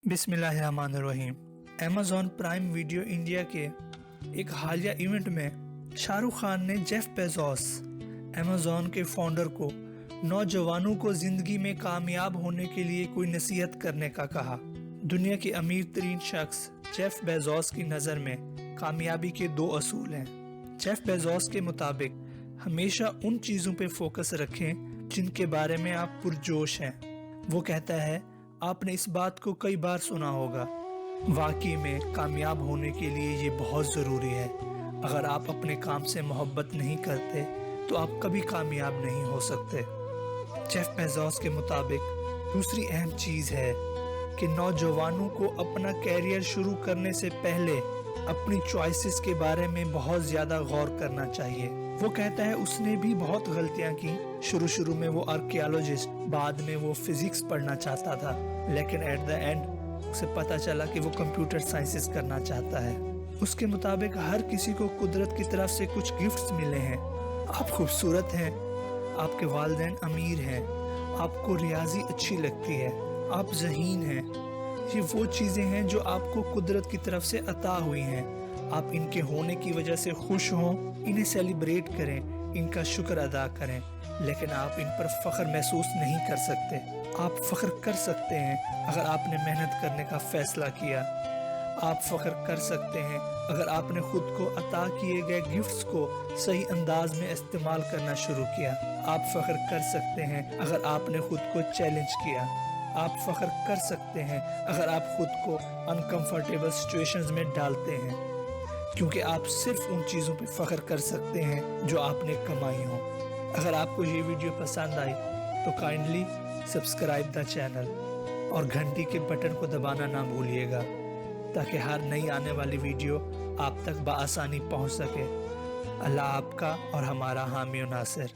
बिस्मिल्लाहिर्रहमानिर्रहीम। Amazon prime video India के एक हालिया इवेंट में शाहरुख खान ने जेफ बेज़ोस अमेज़ॉन के फाउंडर को नौजवानों को ज़िंदगी में कामयाब होने के लिए कोई नसीहत करने का कहा। दुनिया के अमीर तरीन शख्स जेफ बेज़ोस की नज़र में कामयाबी के दो असूल हैं। जेफ बेज़ोस के मुताबिक हमेशा उन चीज़ों पे फोकस रखें जिनके बारे में आप पुरजोश हैं। वो कहता है, आपने इस बात को कई बार सुना होगा, वाकई में कामयाब होने के लिए ये बहुत ज़रूरी है। अगर आप अपने काम से मोहब्बत नहीं करते तो आप कभी कामयाब नहीं हो सकते। जेफ बेज़ोस के मुताबिक दूसरी अहम चीज़ है कि नौजवानों को अपना कैरियर शुरू करने से पहले अपनी चॉइसेस के बारे में बहुत ज़्यादा गौर करना चाहिए। वो कहता है उसने भी बहुत गलतियां की। शुरू में वो आर्कियोलॉजिस्ट, बाद में वो फिजिक्स पढ़ना चाहता था, लेकिन एट द एंड उसे पता चला कि वो कंप्यूटर साइंसेस करना चाहता है। उसके मुताबिक हर किसी को कुदरत की तरफ से कुछ गिफ्ट्स मिले हैं। आप खूबसूरत हैं, आपके वालिदैन अमीर हैं, आपको रियाजी अच्छी लगती है, आप ज़हीन हैं। ये वो चीज़ें हैं जो आपको कुदरत की तरफ से अता हुई हैं। आप इनके होने की वजह से खुश हों, इन्हें सेलिब्रेट करें, इनका शुक्र अदा करें, लेकिन आप इन पर फ़ख्र महसूस नहीं कर सकते। आप फ़ख्र कर सकते हैं अगर आपने मेहनत करने का फ़ैसला किया। आप फ़ख्र कर सकते हैं अगर आपने ख़ुद को अता किए गए गिफ्ट्स को सही अंदाज में इस्तेमाल करना शुरू किया। आप फ़ख्र कर सकते हैं अगर आपने ख़ुद को चैलेंज किया। आप फ़ख्र कर सकते हैं अगर आप ख़ुद को अनकंफर्टेबल सिचुएशंस में डालते हैं, क्योंकि आप सिर्फ उन चीज़ों पे फ़ख्र कर सकते हैं जो आपने कमाई हो। अगर आपको ये वीडियो पसंद आई तो काइंडली सब्सक्राइब द चैनल और घंटी के बटन को दबाना ना भूलिएगा, ताकि हर नई आने वाली वीडियो आप तक बआसानी पहुंच सके। अल्लाह आपका और हमारा हामी और नासिर।